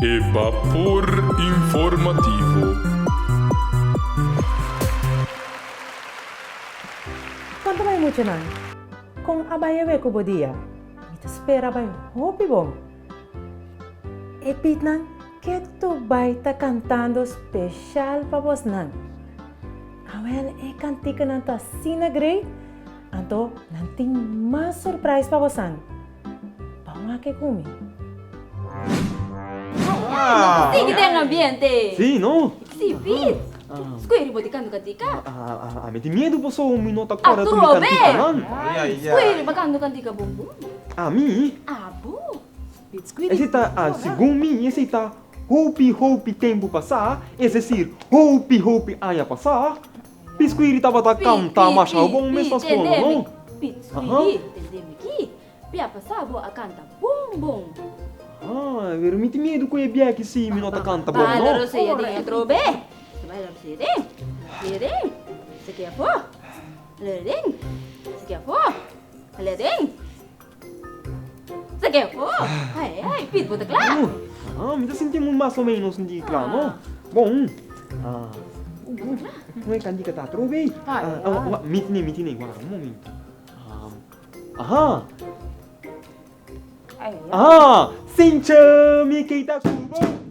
Vapor informativo. Quanto vai muito não? Com a baia ve kubo dia. Mita espera bay hopi bom. E pit nang que tu vai tá cantando especial para vos nang. Awen e cantica nang ta sina grey. Anto nanti mais surprise para vos nang. Vamos que comi. Sì, che tem ambiente. Sì, no? Sì, Pete. Squiri pode cantica. Avete medo posso un minuto ancora Ah, tu tu mi lo cantica, vedi? non? Squiri bacando cantica bum bum. Ah, mi? Ah, bu. Pete E squiri. se tá, segundo mim, esse tá hopi tempo passar, esse decir, hopi aia passar, pisquiri tava tá canta, mas ao bom mesmo as coisas, não? Pete squiri, entendeu aqui? Pia passar boa canta bum bum. Ah, vero, mi ti medo com e que sim, minuto canta bom, Bala não? roseia dentro bem. Vai lá você tem. Você quer for? Ledem. Você quer for? Ledem. Você quer for? Ai, Pete, bota claro. Ah, me tá sentindo mais ou menos não claro, não? Bom. Não é candica tá, trovei. Mitine, guarda, um momento. Sincha, mi kita kubo.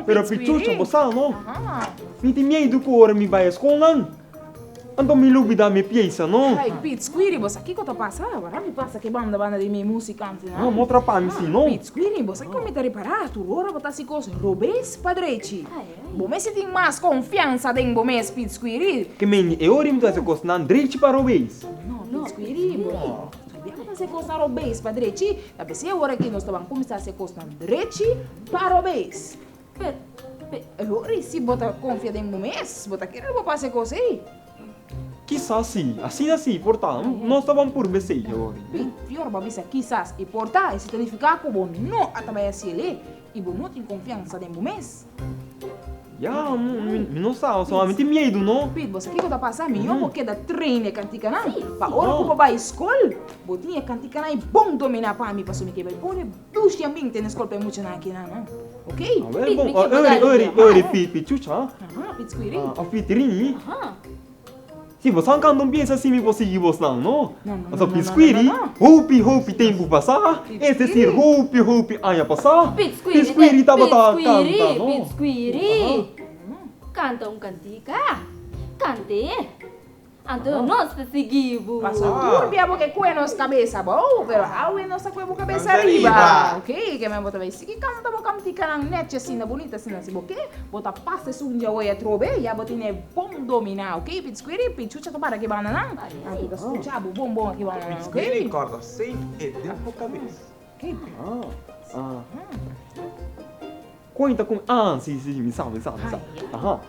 Pero pichucha, bosa, não? Mi ti medo que ora mi vai a escola. Então me lubida me pieza, não? Ai, Pete, squiri, bossa, que cosa passa? Agora me passa que banda de minha musicanti, Não, mostra para mim, sim, não? Pete, squiri, bossa, come te riparato? Ora botar si cose robes padreci. Bome se tem mais confiança em bome, Pete, squiri. Que meni, e ora mi tu essa coisa não direito para o beijo. No, Pete, squiri, boh. Abbiamo fazer coisa robes padreci. Da se ora que nós estamos começar a fazer coisa direito para robes. Ora se botar confiança em bome, botar que não passa coisa aí. Quizás sim, assim, portanto, nós estávamos por beijo agora. Pior babisa, quizás, e portar, esse significa que bom não atabaya se ele, e bom não tem confiança em bome. Já, mi não sabe, somente medo, não? Pete, você que tá passando? Melhor porque da treine cantica não. Para hora que vai escola, botinha cantica não é bom dominar para mim, para sumir que vai pôr bucha bem tem escola para muito na aqui não, ok? Ah, é bom, pichucha. Pete squiri. A fitrini. Se você não pensa assim, me conseguir você não? Então, pisquiri, hopi tempo passar, esse decir, hopi aia passar, pisquiri tava tá canta, não? Pete squiri. Canta cantica. Cante. Anto nós seguimos. Passou turbia porque com a nossa cabeça bom, pero how é nossa com a cabeça arriba, ok? Que me bota vai seguir canta boca cantica na net assim, na bonita assim, assim, ok? Bota passa isso um dia oi a trobe, já botine bom dominar, ok? Pete squiri, pichucha to para que banana. Anto da escuchar bom aqui banana, ok? Corda sempre dentro da cabeça. Ok. Conta com... sim, me sabe. Aham.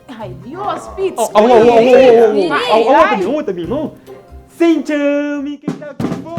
Ai, Deus, Pete Também, não? Sincha, mi kita kubo.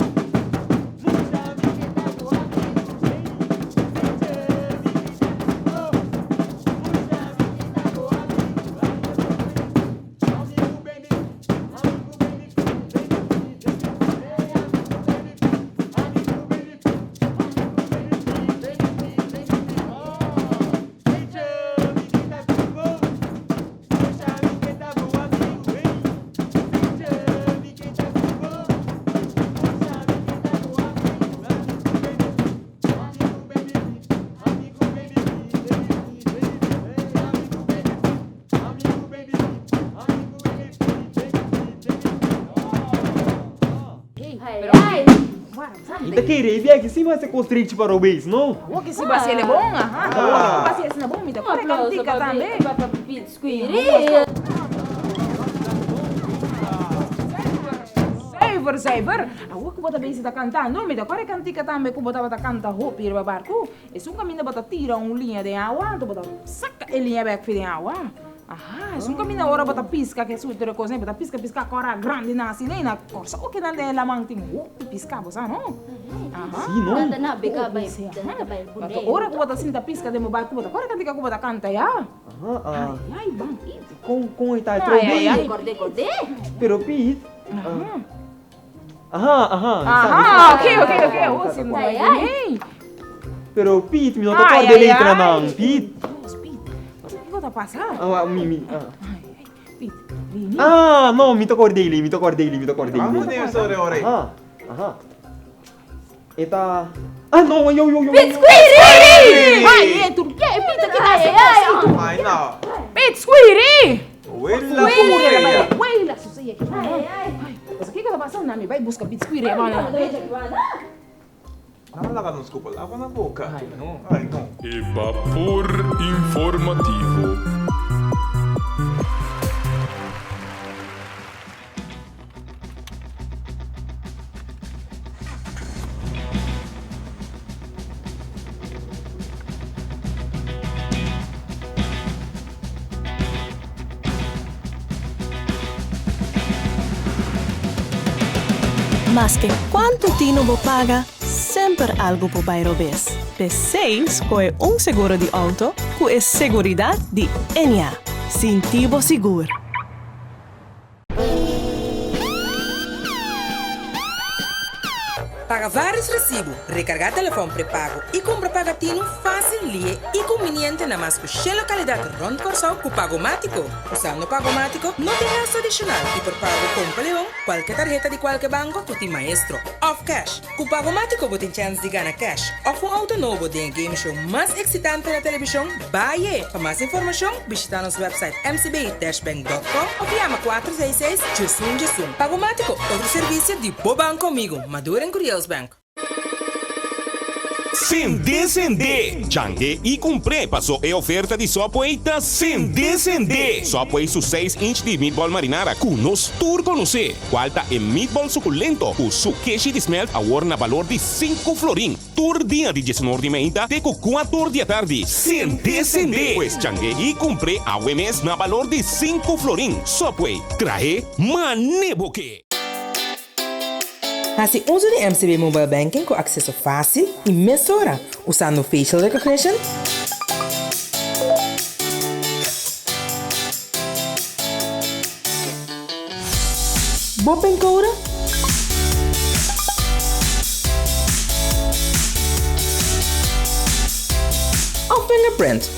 querer ver aqui sim vai ser constrite para o beijo, não? O que se base ele é bom? Aham. O que se é bom, me dá Um aplauso cantica também. para Biscuit. Cyber. Aku que bota bem da cantando, me dá qual cantica também que bota canta roupa e barco. E se um caminho bota tira linha de água, tu bota saca a linha back de água. Ah, se um caminho hora bota pisca que é outra coisa, bota pisca cora grande na assim, nem na corsa. O que não é lá manting, pisca, você não? Aham. Sim, não? Nada na biga vai. Ora que bota assim da pisca de meu barco, bota qual cantica que bota canta ya. Ai, bom. Com está Ai, trobei. Acordei. Pero Pete. Ok. Oh, sim, Ai. Pero Pete, me não tocar de letra não, Pete. O que tá passando? Pete, Vini. Não, me tocou dele. Vamos nessa hora aí. Eta. Não, eu. Ai, tu que é Pete que nasce? Ai, não. Pete, squeery! Uela, Suceia aqui. Mas o que tá passando, Nami? Vai buscar Pete squeery, mano. Fala ka nos cupa, lava na boca. Ai, não. Evapor informativo. Mas que quanto tino bo paga, sempre algo po bairro vez. P6 é seguro de auto, que é seguridade de NA. Sintivo seguro. Paga vários recibos, recargar telefone pré-pago e compra pagatino fácil e conveniente na mais que localidade Ronde Corsão com Pagomático. Usando Pagomático, não tem gasto adicional e por pago com Leão, qualquer tarjeta de qualquer banco, tu tem maestro. Off cash. Com Pagomático, você tem chance de ganhar cash. Ou um auto novo de game show mais excitante na televisão, Baie. Para mais informação, visita nosso website mcb-bank.com ou chama 466-Jusum. Pagomático, outro serviço de boa banco comigo, maduro em Curiel Bank. Sende. Changue e comprei. Passou a oferta de Subway Sende. Subway su 6-inch de meatball marinara. Kunos turco no sé. Qualta e meatball suculento. O su queijo de smelt award na valor de 5 florin. Tur dia de 19 de meia de 4 da tarde. Sende. Pues changue e comprei a UMS na valor de 5 florin. Subway. Traje maneboque. Assim, uso de MCB Mobile Banking com acesso fácil e mesura, usando facial recognition, Bopeng code ou fingerprint.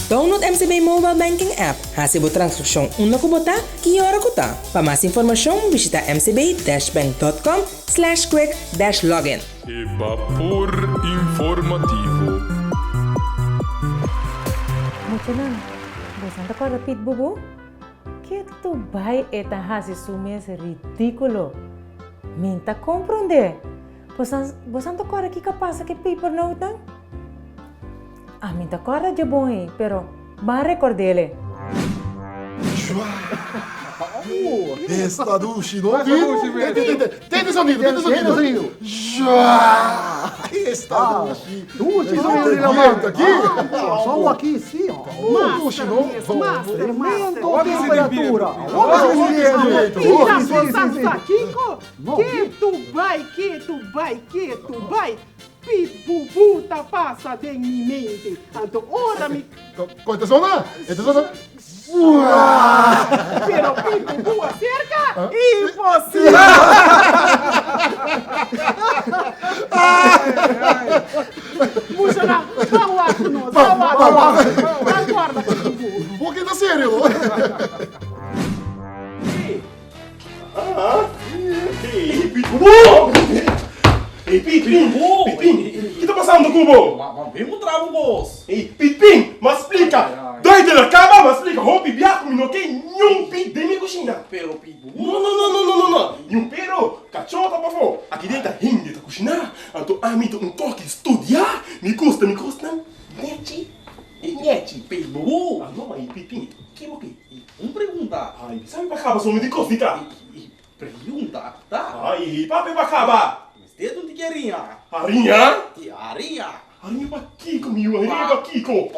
Download MCB Mobile Banking App. Hasibo transcrição una kubota, kiora kuta. Para mais informação, visita mcb-bank.com/quick-login. Evapor informativo. Mochanan, bosan ka rapid bubu? Que tu vai eta hasi sumes ridículo. Minta compreender. Bosan to kora que capaz que paper note não? Minta kora de bom aí, pero ba recordele. Esta dushi, não viu? Tenta sonido. Esta dushi. Dushi, aumenta aqui. Só um aqui, sim, ó. Dushi, não? Tremendo temperatura. Que tu vai. Pipupu tá passa de minha mente. Então, ora me... Quantas são lá? Pero pipupu acerca impossível. Puxa, vamos lá com nós. Vamos. Acorda, pipupu. Um pouquinho da sério. Ei, Pipim! O que tá passando, Cubo? Mas vem travo, boss! Ei, Pipim! Mas explica! Doido na cama, mas explica! Roupa e biaco, não quer nenhum pit de minha cozinha! Pero, Pipo, Não. E um pero, cachota, por favor. Aqui dentro é hindi da cozinhar. Então, a mim, um toque estudar. Me custa. Niente, peibu. Ah, não, aí, Pipim. Que o quê? Pergunta. Ai, sabe pra acabar, só me de cosita. Pergunta, tá? Ai, papai pra acabar. Você não te queria. Arinha? Aria. Arinha pra Kiko, meu. Arinha pra Kiko.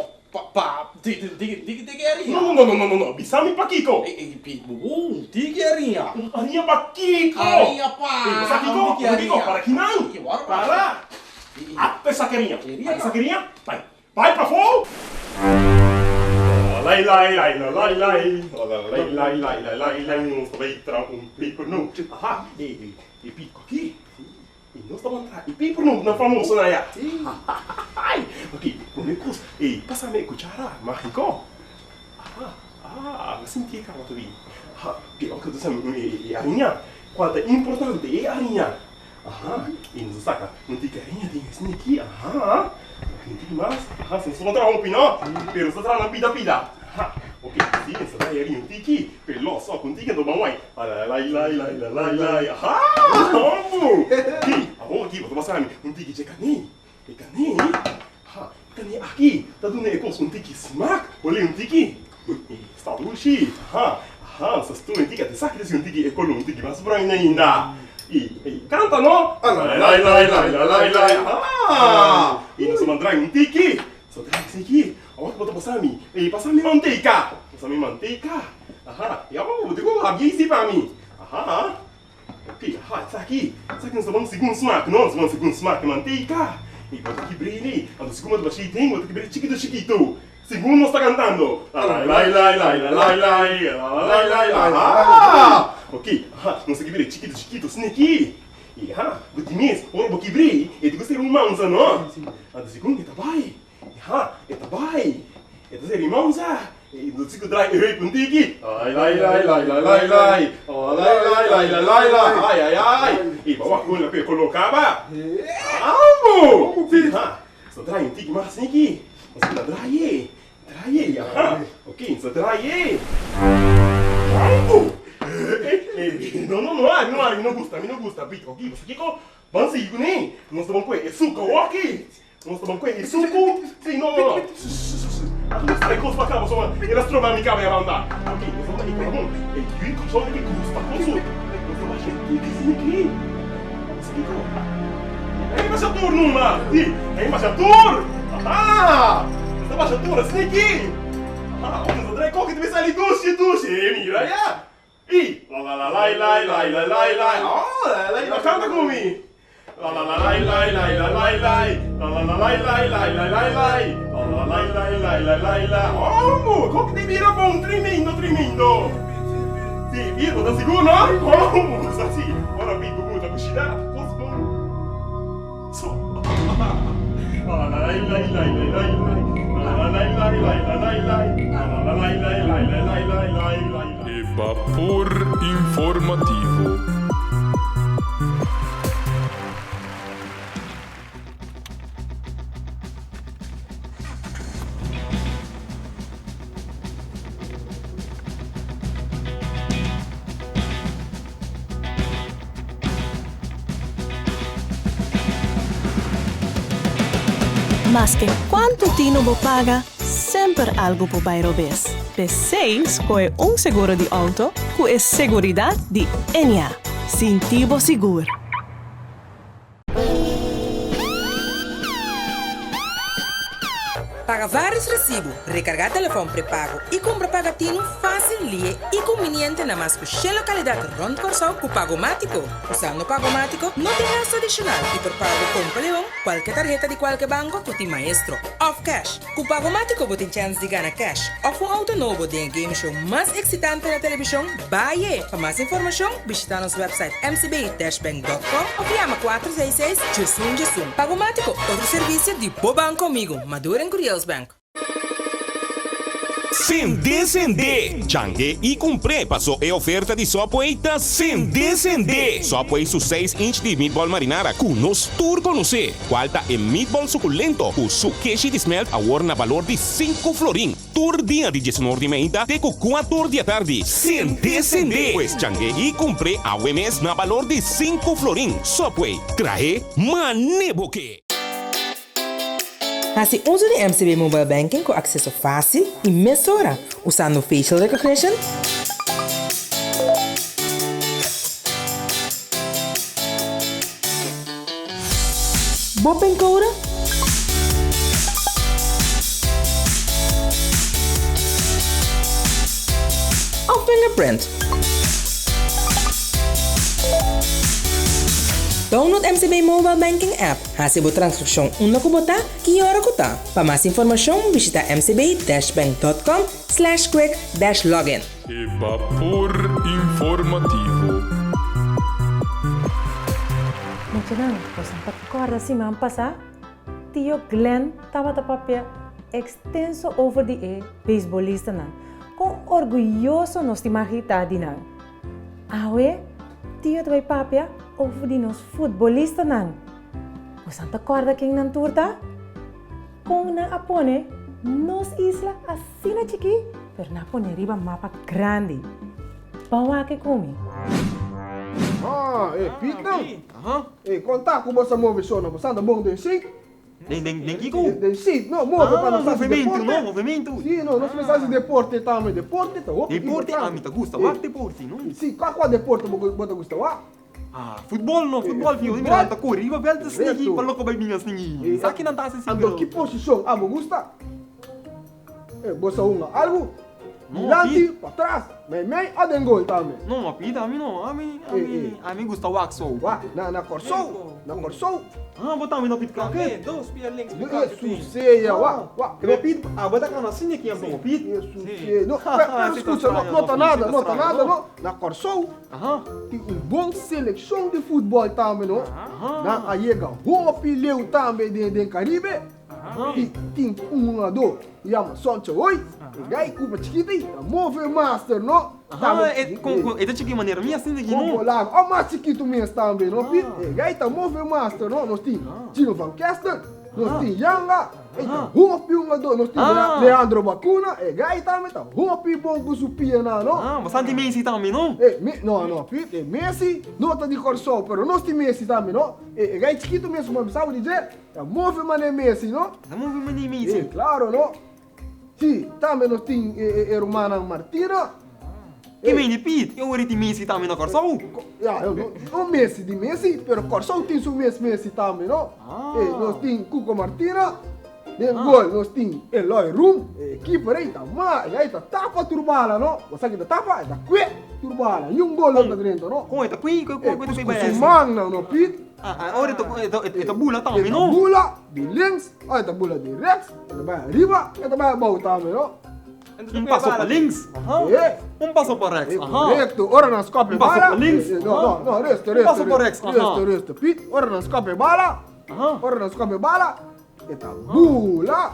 Te queria. Não. Bisami pra Kiko. Peibu, te queria. Arinha pra Kiko. Arinha pra... Passa Kiko, para aqui não. Para. Até saqueirinha. Saqueirinha. Vai pra fora. Lai, não vai entrar pico não. Aha, e pico aqui. E nós estamos atrás. E pico não, na famosa na ya. Ok, bonecos. E passa me cuchara, mágico. Senti que ela também. Que o que tu sabe, arinha. Quanto é importante é arinha. E nos saca, não tem carinha, tem esse aqui. Não tem mais. Se não encontrar um pinó, pero só traz na pida. Ok, sim, essa daí é um tiki, pelo só com tiki do mamãe. Lai. Vamos! Aqui, vou passar um tiki de cane. Cane aqui, tá dando negócio um tiki smack, olha um tiki. Está dulce. Essas tu um tiki, até sabe que um tiki é colo um tiki mais branco ainda. E canta não? Lai. E nós vamos entrar um tiki. Só traz esse aqui. Agora vou passar mim. E passar minha manteiga. E agora vou ter que abrir isso para mim. Ok, isso aqui nós vamos segundo smack, não? Vamos segundo smack de manteiga. E vou ter que brilhar. A segunda do chiquinho, vou ter que brilhar chiquito. Segundo nós está cantando. Lai. Ok, nós aqui brilha chiquito, assim aqui. E vou ter mesmo, agora vou que brilha. E tu gostei de uma manza, não? A segunda está bem. Eta bai. Eta ser irmãoza. E do cico drai e com tiki. Lai. Ai. E bawa com la que colocava. Amo. Só drai um tiki mais aqui. Você la drai. Ok, só drai. Amo. Não gusta. Pito aqui, você aqui vamos seguir nem. Nós vamos com suco aqui. Nós estamos com isso. Sim, não. Nós temos coisa para cá, só elas trocam minha cabeça a andar. Ok, nós vamos aí para bom. E que só que custa coisa. Nós vamos achar que isso aqui. É embaixador numa. É embaixador. Nós estamos embaixador assim aqui. Nós vamos qual que deve sair doce. Mira já. E lá. Canta comigo. Lai. Vamos! Como que te vira bom? Tremendo! Sì, vira, tá seguro, não? Vamos, assim. Ora, pico, muita cucina. Vapor informativo. Mas que quanto tino bo paga, sempre algo po bairro bes. P6 é seguro de auto, que é seguridade de Enia. Sintivo seguro. Paga vários recibos, recargar telefone pré-pago e compra pagatino fácil e conveniente na mais que localidade Ronda Corsão com Pagomático. Usando Pagomático, não tem gasto adicional e por pago compra leão, qualquer tarjeta de qualquer banco, tu tem maestro. Off cash. Com Pagomático, você tem chance de ganhar cash. Ou um auto novo de game show mais excitante na televisão, baie. Para mais informação, visita nosso website mcb-bank.com ou chama 466-JUSUM. Pagomático, outro serviço de Boban comigo, Maduro em Curious Bank. Sende. Changue e comprei passou a oferta de sopa eita Sende. Sopa su 6-inch de meatball marinara com nos turco no se. Qualta e meatball suculento o su queijo de smelt a na valor de 5 florin. Tur dia de 19 de meia teco 4 da tarde. Sende. Pues changue e comprei a UMS na valor de 5 florin. Sopa trae maneboque. Assim, uso de MCB Mobile Banking com acesso fácil e mesura, usando facial recognition, Bopen code ou fingerprint. Download MCB Mobile Banking app. Hasibo transaksyon una ko bota, kiyora ko ta. Para mais informação, visita mcb-bank.com/quick-login. Vapor informativo. Mochanan, pues ang pagkakorda si Ma'am Pasa, Tio Glenn tava papel extenso over the baseballista na. Com orgulhoso nos timahita dinan. Awe, Tio vai papel over di nos futbolista nan. Pues ang takorda king nan turta? Kung na apone, nos isla asina chiki, pero na apone riba mapa grande. Bawa ke kumi. Pete não? Contar com você movição, não você anda bom de si? Nem Kiko? De si, não, move para nós movimento, não, movimento. Sim, não, nós precisamos de deporte também, deporte tá. Deporte, me tá gusta, vai deporte, não? Sim, qual deporte você gosta, wa? Futebol não, futebol, filho, me tá corrida, velho, sneaky, para louco vai minha sneaky. Sabe que não tá assim, ando que posição, você gosta? Você algo? Diante, para trás, meio a den gol também. Não, apita, a mim não, a mim gusta o axo. Na corsou. Botar me no pit crack. Dois pia links. Suceia, Repito, bota cá na cine aqui, amor, pit. Não, escuta, não tá nada, não. Na corsou, tem bom seleção de futebol também, não? Na aiega, hopi leu também de Caribe. E tem lado, chama Soncha Oi. Gai kupa chiquita, move master, não? É de que maneira? Minha assim aqui, não? O mais chiquito mesmo também, não? Gai tá move master, não? Nós tem Gino Van Kasten, nós tem Yanga, hopi lado, nós tem Leandro Bacuna, gai também tá hopi bom gusupia, não? Bastante Messi também, não? Não, Pete, Messi, nota de Corsol, pero nós tem Messi também, não? Gai chiquito mesmo, mas sabe dizer? Move mané Messi, não? Move mané Messi. Claro, não? Sim, também nós tem Romana Martina. Que vem de Pete? Eu orei de Messi também na Corsol? Não Messi de Messi, pero Corsol tem seu Messi também, não? Nós tem Cuco Martina. De gol, nós tem Eloy Rum. Keeper aí tá tapa turbala, não? Você que tá tapa, tá que turbala. E gol lá dentro, não? Como é tá que Magna, não, Pete? Agora ito bula também, não? Bula de links, ito bula de rex, ito ba riba, ito ba bau também, não? Passo para links, passo para rex, Reto, ora nas copie bala. Passo para links, não, resto. Passo para rex, Resto, Pete, ora nas copie bala, ito bula.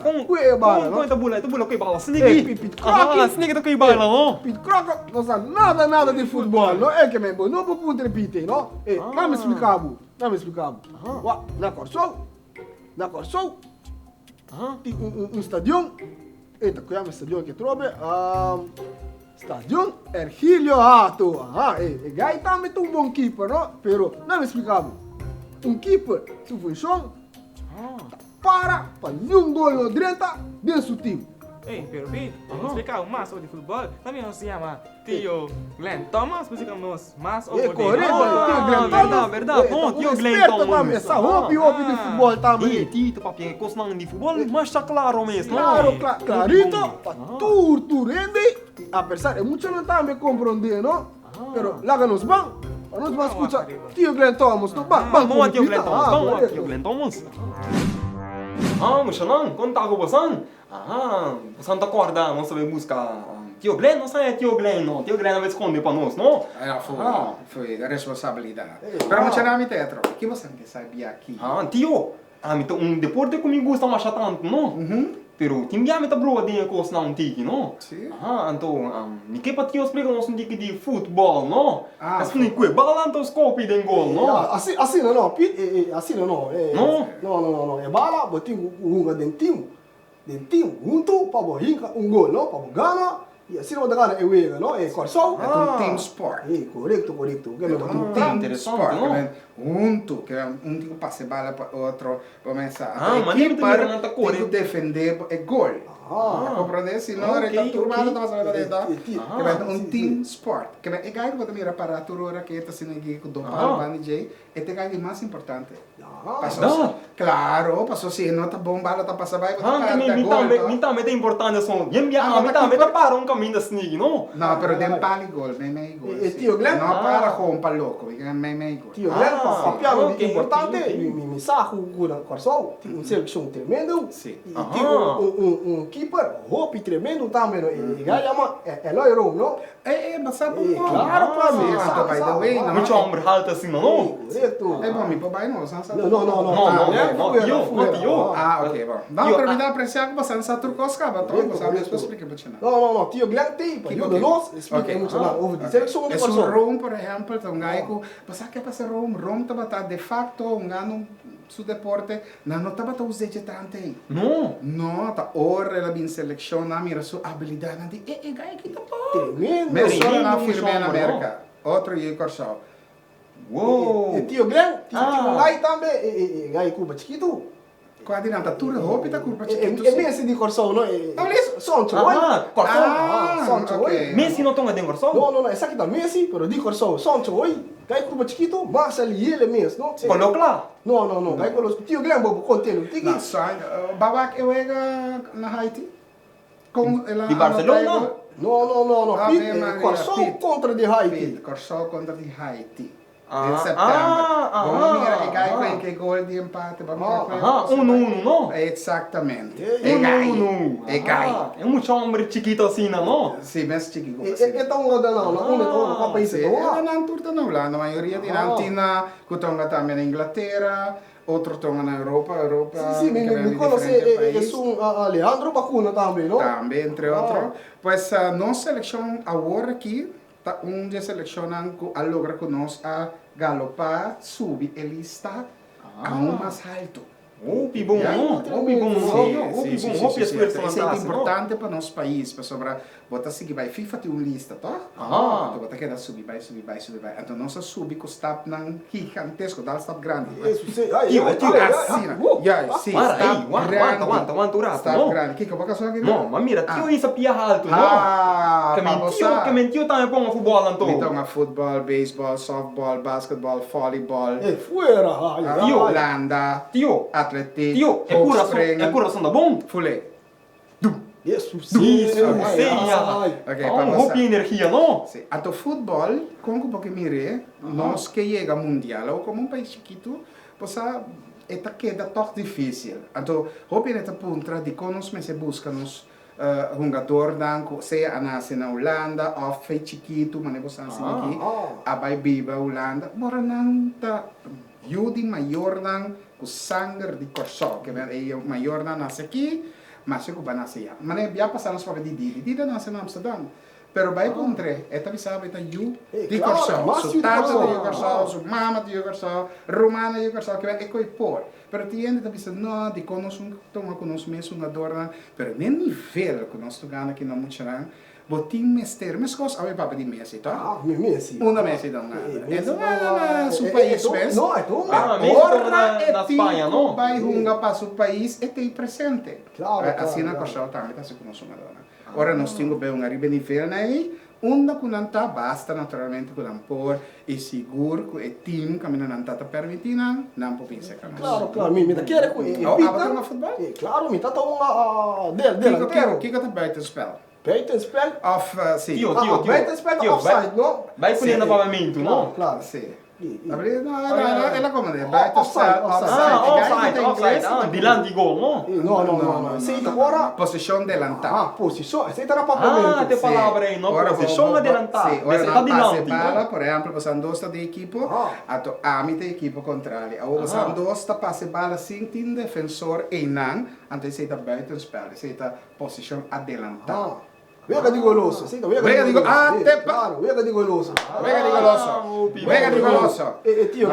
Como é bala, não? Como é bula que bala? Sneaky. Pit croque. Sneaky que bala, não? Pit croque, não sabe nada de futebol, não? É que mesmo, não vou poder repetir, não? Não me explicava. Na Corsol, tem estádio, que é um estádio que trobe, estádio Ergilio Hato, gai também tem bom keeper, não? Pero, não me explicava. Keeper, sua função, para gol no direita dentro do time. Pero Pete, explicar mais sobre futebol, também se chama Tio Glenn Thomas, explicamos mais sobre correto, Tio Glenn Thomas. Verdade, Tio Glenn Thomas. Essa hopi de futebol também. Tito, papi, coisa de futebol, mas está claro mesmo. Clarito, tudo rende. Apesar, muitos não também compreendem, não? Pero lá nos vão. Nós vamos escutar Tio Glenn Thomas, não? Vamos Tio Glenn Thomas, vamos Tio Glenn Thomas. Mochanan, conta com você. Você tá acordando, não sabe buscar. Tio Glenn, não sei Tio Glenn, não. Tio Glenn vai esconder para nós, não? Foi a responsabilidade. Para Mochanan, me tetro. O que você quer saber aqui? Tio, deporte que me gusta mais tanto, não? Pero timbiame ta bro din ko na un tiki, no? Sì. Anto, mi che patio explica nos un tiki di football, no? Ah, As funi que balanto scopi den gol, no? Assim não, Pete, assim não. No? Não. É bala, botinho dentinho, junto, para bohinha, gol, não? Para gana. E assim não dá é wega, não? É corso. É um team sport. Correto. Que é um team sport. Junto, que um tipo passa bala para outro, começa a equipe para defender é gol. Compreende? Se não é tão turmado, não vai fazer nada. Que é um team sport. Que é igual que você mira para a turora que está sendo aqui com o dopal, banijay, é o mais importante. Claro, passou se não tá bom, bala tá passando vai, mi também tem importância só. Mi também tá para um caminho assim, não? Não, pero tem pali gol, meio gol. Tio Glenn, não para com para louco, meio gol. Tio Glenn, papel importante, me sarro com corso, um seleção tremendo. Sim. E um keeper, roupa tremendo também, é loiro, não? Mas sabe como? Claro, by the way, não tinha homem alto assim, não? Correto. É bom, me papai não, não, tio. Ah, ok, bom. Não, pero me dá apreciar que você não sabe turcos, cara, então você sabe explicar para ti. Não, tio Glenn tem, para nós explica muito lá, over seleção de corso. Rome, por exemplo, então gaico, você quer passar Rome tá de facto um ano su deporte, não tá bata os vegetante. Não, tá ora ela bin seleciona, mira sua habilidade de gai que tá bom. Mesmo na firme na América. Outro e corso. Uou! Tio Glenn, tio gai também, gai Cuba chiquito. Quando não tá tudo roupa tá curva chiquito. É Messi de corso, não? Soncho, oi? Soncho, oi? Messi não toma de corso? Não, essa aqui tá Messi, pero de corso, Soncho, oi? Gai Cuba chiquito, mas ali ele mesmo, não? Colocou lá? Não, gai colocou. Tio Glenn, bobo, contelo, tiki. Não, só, babak eu na Haiti. De Barcelona? Não. Corso contra de Haiti. Corso contra de Haiti. Em setembro. Vamos mirar, gai que gol de empate. Não? Exatamente. É gai. É muito homem chiquito assim, não? Sim, mas chiquito. Então, não, Copa isso. Não, turta não lá. Na maioria de Argentina, que estão também na Inglaterra, outros estão na Europa. Sim, me conhece Alejandro Bacuna também, não? Também, entre outros. Pois, nossa seleção agora aqui, onde selecionam a logra que nós a galopar, subir, ele está a mais alto. Bom. Isso é importante para nosso país, para sobrar, botar seguir vai FIFA tem uma lista, tá? Então botar que subir, vai. Então nossa subir que está não gigantesco, dá está grande. Isso, sim. Está grande. Que vai casar aqui? Não, mas mira, tio isso pia alto, não? Que mentiu também põe futebol então. Então futebol, beisebol, softball, basketball, volleyball. Fuera. Holanda. Tio. Atletik. Tio, é coração da bom? Fulé. Isso. Ok, roupa e energia, não? Sim. Ato futebol, como porque mire, nós que chega mundial, ou como um país chiquito, possa esta queda tão difícil. Então, roupa nesta ponta de quando nós se buscamos jogador danco, seja nasce na Holanda, ou fez chiquito, mas nós estamos aqui, a vai viva Holanda, mora não tá Judi maior dan o sangue de corso, que é maior dan nasce aqui, mas eu vou nascer. Mas já passamos para Didi nasce na Amsterdam. Pero vai encontrar, esta visava esta ju de corso, su tata de corso, su mama de corso, romana de corso, que é coi por. Pero tiene esta visa não de conosco, toma conosco mesmo na dorna, pero nem nível que nós tocamos aqui na Mucharan. Botim mester, mas coisa a papa de Messi, tá? Messi. Uma Messi não nada. Então na seu país mesmo. Não, então na Espanha, não? Vai runga para seu país e tem presente. Claro. Assim na coisa também tá se conosco Madonna. Ora nós temos bem um arriba nível aí, onde que não tá basta naturalmente que não por e seguro que o time que não tá permitindo, não pode pensar que Claro, me tá querer com a futebol? Claro, me tá uma dele. Que tá baita spel? Buitenspel? Of, sim. Buitenspel offside, não? Vai colher novamente, não? Claro. Sim. Ela como de Offside. Bilang di gol, no? No. Aceita agora. Posição delantal. Posição. Aceita na papamento. Te palavra aí, no? Posição adelantada. Sim, ora Você tá na passe dilante, bala, por exemplo, você andosta de equipo, ato ame de equipo contrário. Agora você andosta passe bala sem tem defensor e não, então você está buiten spel, você está posição adelantada. Vega di goloso. Aceita, vega di goloso. Claro, vega di goloso. Vega di goloso. Tio,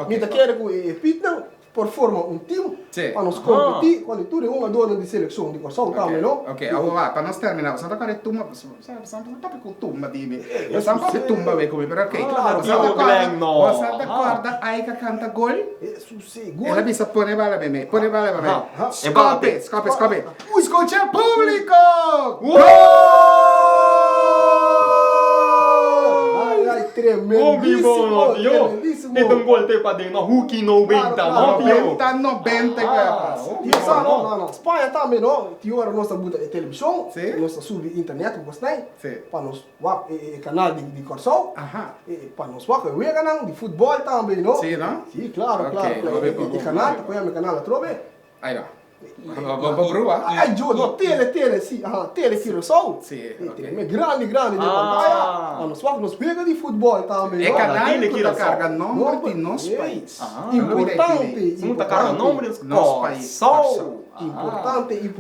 mi ta quer que pitna por forma um time para nos competir quando tu é uma dona de seleção de Corsão também, não? Ok, agora para nós terminar, você tá com tumba, você não tá com tumba de mim. Você não pode tumba ver comigo, mas ok. Claro, você tá acorda aí que canta gol? Ela bisa pone bala bem, pone bala bem. Escape. Escucha público! Tremendíssimo. Então gol te pa dentro, Hulk 90, no, tio? 90, cara. Não. Espanha também, não? Tio, era nossa buta de televisão, nossa sub internet, gostei? Para nos canal de Corsão, para nos canal de futebol também, não? Sim, não? Sim, claro. E canal, põe canal a trove. Aí lá. Vamos provar. Ai, no tele, sim. Tele tiro sol. Sim, ok. Grande de pantalla. Nos pega de futebol também. É canal que tá carga nome de nosso país. Importante. Não tá carga nome de nosso país. Importante.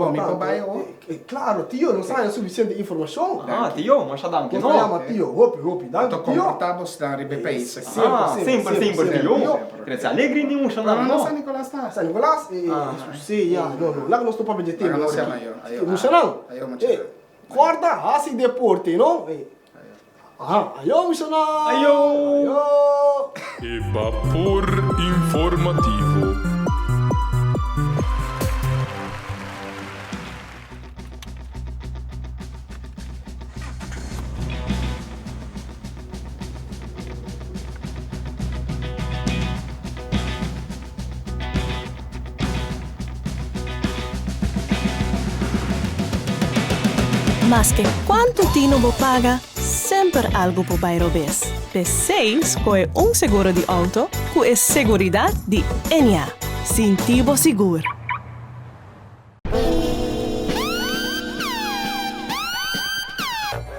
Claro, tio, não sai suficiente informação. Tio, mas já dá, que não? Tio, hope, dá. Tô confortável na país. Sempre, tio. Cresce alegre nenhum, já não. San Nicolás tá. San Nicolás? Sim, não. Lá que nós estamos para vender tempo. Não sei maior. Não sei não. Corda, assim deporte, não? Ayo, missionário. Ayo. Evapor informativo. Mas que quanto tino bo paga, sempre algo po bairro vez. P6 é seguro de auto, que é seguridade de Enia. Sintivo seguro.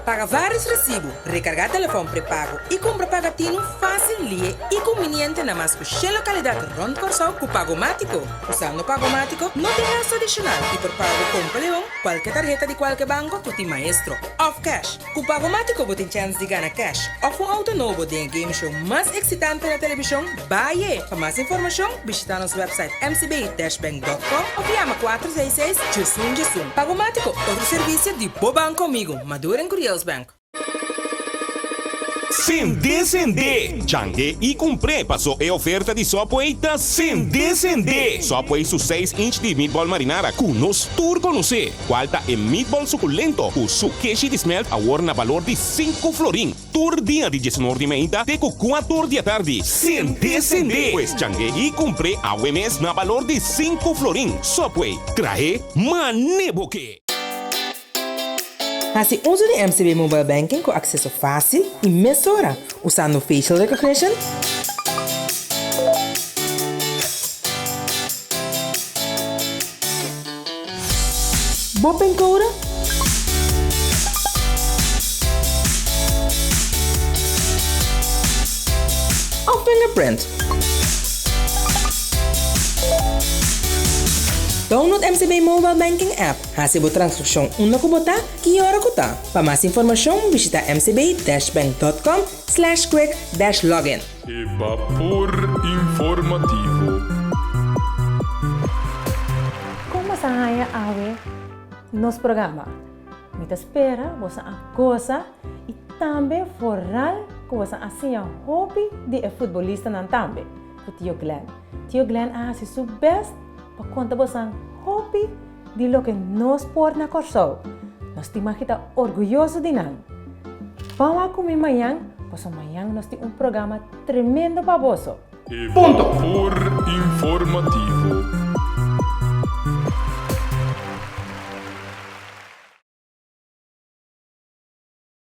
Paga vários recibos, recargar telefone pré-pago e compra pagatino fácil e conveniente na mais que localidade Ronda Corsão com Pagomático. Usando Pagomático, não tem gasto adicional e por pago com Leão, qualquer tarjeta de qualquer banco, tu tem maestro. Off cash. Com Pagomático, você tem chance de ganhar cash. Ou um auto novo de game show mais excitante na televisão, Baie. Para mais informação, visita nosso website mcb-bank.com ou chama 466-JUSUM. Pagomático, outro serviço de Boban comigo, Maduro em Curiels Bank. Sende. Changue e comprei passou a oferta de Sopoeita Sende. Sopoei su 6-inch de meatball marinara com nos turco no C. Qualta é meatball suculento com su queijo de smelt agora na valor de 5 florin. Tur dia de 19 de meia até 4 da tarde. Sende. Pues changue e comprei a UMS na valor de 5 florin. Sopoei, traje maneboque. Assim, uso de MCB Mobile Banking com acesso fácil e mesura, usando facial recognition, Bopen Code ou fingerprint. Download MCB Mobile Banking App. Hasibo transaksyon una kubota, kiyora kuta. Para mais informação, visita mcb-bank.com/quick-login. Evapor informativo. Como sa haya awe nos programa? Mita espera, você a coisa e também foral que você assim a hobby de futebolista nan também. O Tio Glenn. Tio Glenn hace su best para contar você hobby de lo que nos por na Corsão. Nós temos que estar orgulhoso de nós. Vamos comer amanhã, pois amanhã nós temos programa tremendo para você. Evapor informativo.